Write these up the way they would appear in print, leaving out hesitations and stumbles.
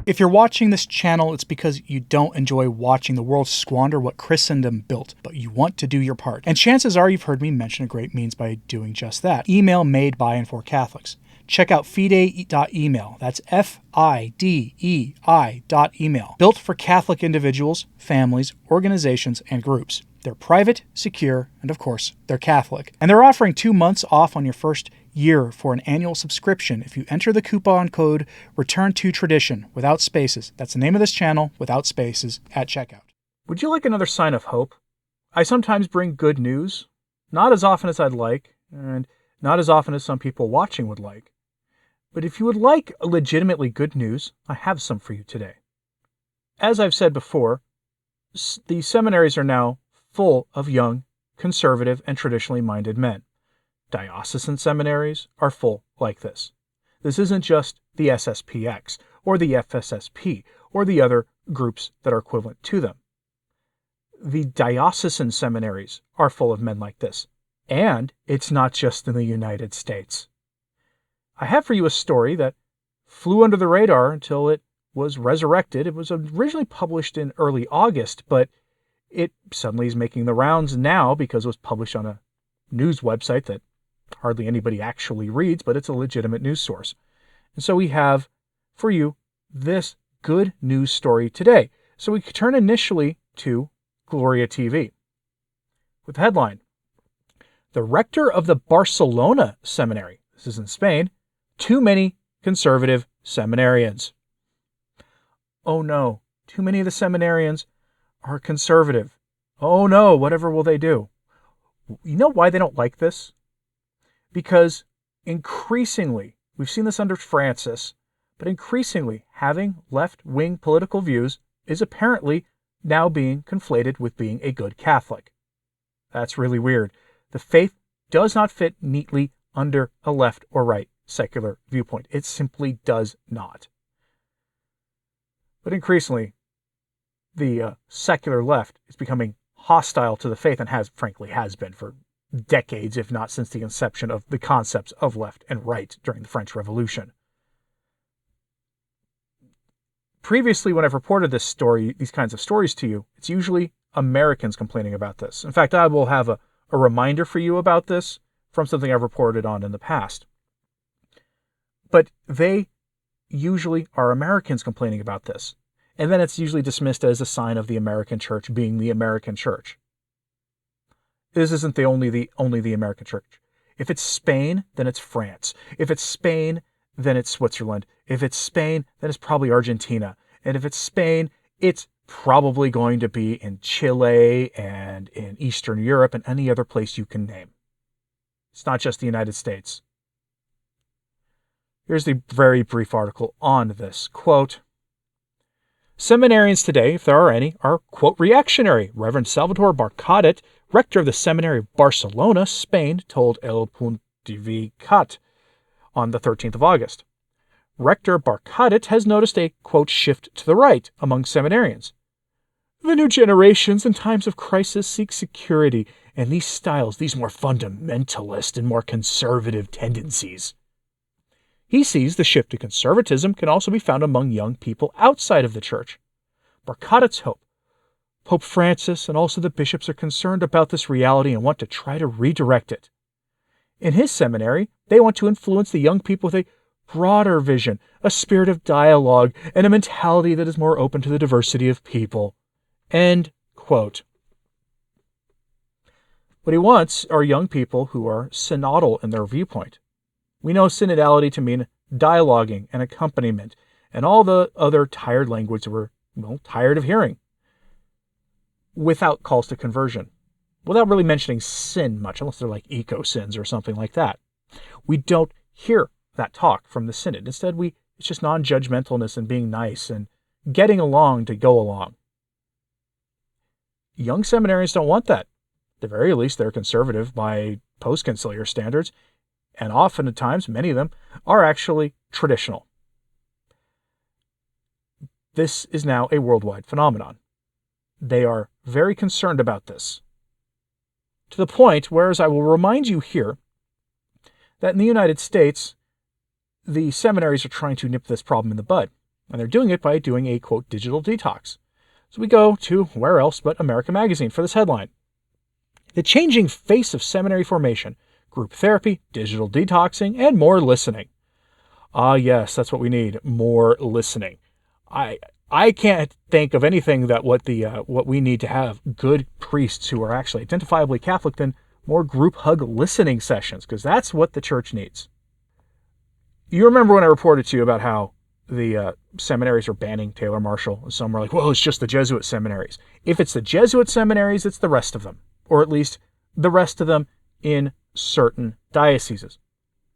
If you're watching this channel, it's because you don't enjoy watching the world squander what Christendom built, but you want to do your part. And chances are you've heard me mention a great means by doing just that. Email made by and for Catholics. Check out fidei.email. That's FIDEI.email. Built for Catholic individuals, families, organizations, and groups. They're private, secure, and of course, they're Catholic. And they're offering 2 months off on your first year for an annual subscription if you enter the coupon code Return to Tradition without spaces. That's the name of this channel, without spaces, at checkout. Would you like another sign of hope? I sometimes bring good news, not as often as I'd like, and not as often as some people watching would like. But if you would like legitimately good news, I have some for you today. As I've said before, the seminaries are now full of young, conservative, and traditionally minded men. Diocesan seminaries are full like this. This isn't just the SSPX, or the FSSP, or the other groups that are equivalent to them. The diocesan seminaries are full of men like this. And it's not just in the United States. I have for you a story that flew under the radar until it was resurrected. It was originally published in early August, but it suddenly is making the rounds now because it was published on a news website that hardly anybody actually reads, but it's a legitimate news source. And so we have for you this good news story today. So we turn initially to Gloria TV with the headline, "The rector of the Barcelona seminary," this is in Spain, "too many conservative seminarians." Oh no, too many of the seminarians are conservative. Oh no, whatever will they do? You know why they don't like this? Because increasingly, we've seen this under Francis, but increasingly having left-wing political views is apparently now being conflated with being a good Catholic. That's really weird. The faith does not fit neatly under a left or right secular viewpoint. It simply does not. But increasingly, the secular left is becoming hostile to the faith and has been for decades, if not since the inception of the concepts of left and right during the French Revolution. Previously, when I've reported these kinds of stories to you, it's usually Americans complaining about this. In fact, I will have a reminder for you about this from something I've reported on in the past. But they usually are Americans complaining about this. And then it's usually dismissed as a sign of the American church being the American church. This isn't only the American church. If it's Spain, then it's France. If it's Spain, then it's Switzerland. If it's Spain, then it's probably Argentina. And if it's Spain, it's probably going to be in Chile and in Eastern Europe and any other place you can name. It's not just the United States. Here's the very brief article on this. Quote, "Seminarians today, if there are any, are, quote, reactionary. Reverend Salvador Barcadet, rector of the Seminary of Barcelona, Spain, told El Puntivicat on the 13th of August. Rector Barcadet has noticed a, quote, shift to the right among seminarians. The new generations in times of crisis seek security, and these styles, these more fundamentalist and more conservative tendencies. He sees the shift to conservatism can also be found among young people outside of the church. Barcadet's hope. Pope Francis and also the bishops are concerned about this reality and want to try to redirect it. In his seminary, they want to influence the young people with a broader vision, a spirit of dialogue, and a mentality that is more open to the diversity of people." End quote. What he wants are young people who are synodal in their viewpoint. We know synodality to mean dialoguing and accompaniment and all the other tired language that we're tired of hearing, without calls to conversion, without really mentioning sin much, unless they're like eco-sins or something like that. We don't hear that talk from the synod. Instead, it's just non-judgmentalness and being nice and getting along to go along. Young seminarians don't want that. At the very least, they're conservative by post-conciliar standards, and often at times, many of them are actually traditional. This is now a worldwide phenomenon. They are very concerned about this, to the point, whereas I will remind you here, that in the United States, the seminaries are trying to nip this problem in the bud. And they're doing it by doing a, quote, digital detox. So we go to where else but America Magazine for this headline. The changing face of seminary formation, group therapy, digital detoxing, and more listening. Ah, yes, that's what we need, more listening. I can't think of anything that what we need to have good priests who are actually identifiably Catholic than more group hug listening sessions, because that's what the church needs. You remember when I reported to you about how the seminaries are banning Taylor Marshall, and some were like, well, it's just the Jesuit seminaries. If it's the Jesuit seminaries, it's the rest of them, or at least the rest of them in certain dioceses.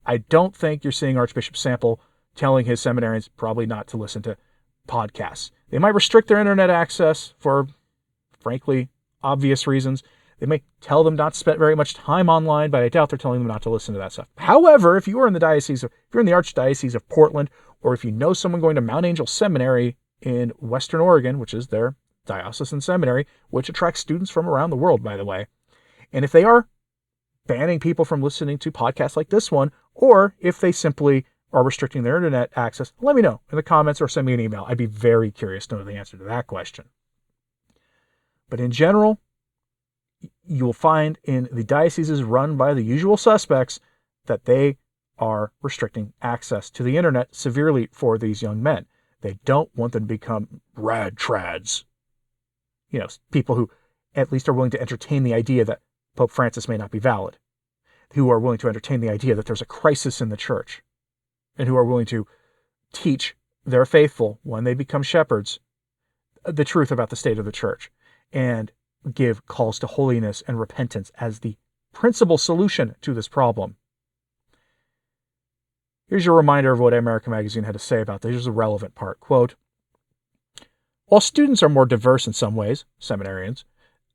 I don't think you're seeing Archbishop Sample telling his seminarians probably not to listen to podcasts. They might restrict their internet access for, frankly, obvious reasons. They may tell them not to spend very much time online, but I doubt they're telling them not to listen to that stuff. However, if you're in the Archdiocese of Portland, or if you know someone going to Mount Angel Seminary in Western Oregon, which is their diocesan seminary, which attracts students from around the world, by the way, and if they are banning people from listening to podcasts like this one, or if they simply are restricting their internet access, let me know in the comments or send me an email. I'd be very curious to know the answer to that question. But in general, you will find in the dioceses run by the usual suspects that they are restricting access to the internet severely for these young men. They don't want them to become rad trads. People who at least are willing to entertain the idea that Pope Francis may not be valid, who are willing to entertain the idea that there's a crisis in the church, and who are willing to teach their faithful, when they become shepherds, the truth about the state of the church, and give calls to holiness and repentance as the principal solution to this problem. Here's your reminder of what America Magazine had to say about this. Here's the relevant part. Quote, while students are more diverse in some ways, seminarians,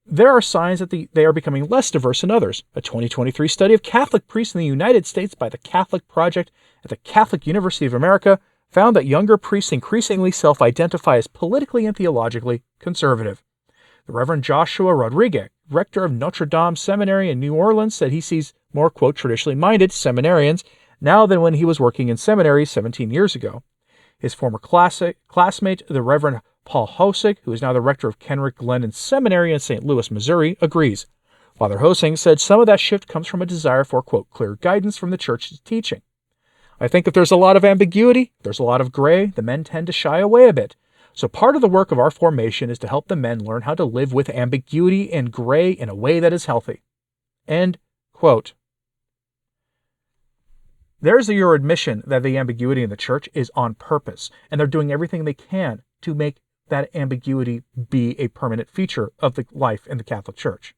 there are signs that they are becoming less diverse in others. A 2023 study of Catholic priests in the United States by the Catholic Project at the Catholic University of America found that younger priests increasingly self-identify as politically and theologically conservative. The Reverend Joshua Rodriguez, rector of Notre Dame Seminary in New Orleans, said he sees more, quote, traditionally minded seminarians now than when he was working in seminary 17 years ago. His former classmate, the Reverend Paul Hosig, who is now the rector of Kenrick Glennon Seminary in St. Louis, Missouri, agrees. Father Hosig said some of that shift comes from a desire for, quote, clear guidance from the church's teaching. I think if there's a lot of ambiguity, there's a lot of gray, the men tend to shy away a bit. So part of the work of our formation is to help the men learn how to live with ambiguity and gray in a way that is healthy. End quote. There's your admission that the ambiguity in the church is on purpose, and they're doing everything they can to make that ambiguity be a permanent feature of the life in the Catholic Church.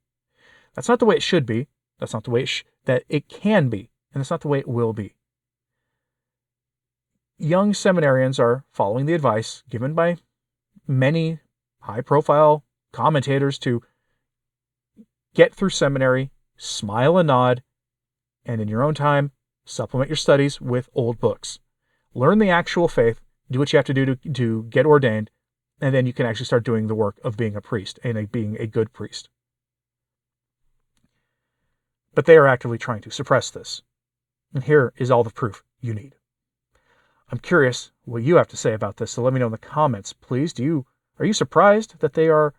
That's not the way it should be. That's not the way that it can be, and that's not the way it will be. Young seminarians are following the advice given by many high-profile commentators to get through seminary, smile and nod, and in your own time, supplement your studies with old books. Learn the actual faith, do what you have to do to get ordained, and then you can actually start doing the work of being a priest and being a good priest. But they are actively trying to suppress this. And here is all the proof you need. I'm curious what you have to say about this, so let me know in the comments, please. Are you surprised that they are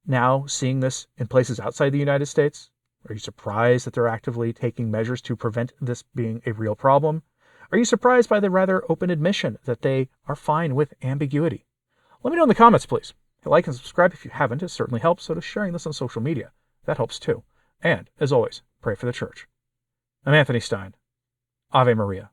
now seeing this in places outside the United States? Are you surprised that they're actively taking measures to prevent this being a real problem? Are you surprised by the rather open admission that they are fine with ambiguity? Let me know in the comments, please. Like and subscribe if you haven't. It certainly helps. So does sharing this on social media. That helps too. And, as always, pray for the church. I'm Anthony Stine. Ave Maria.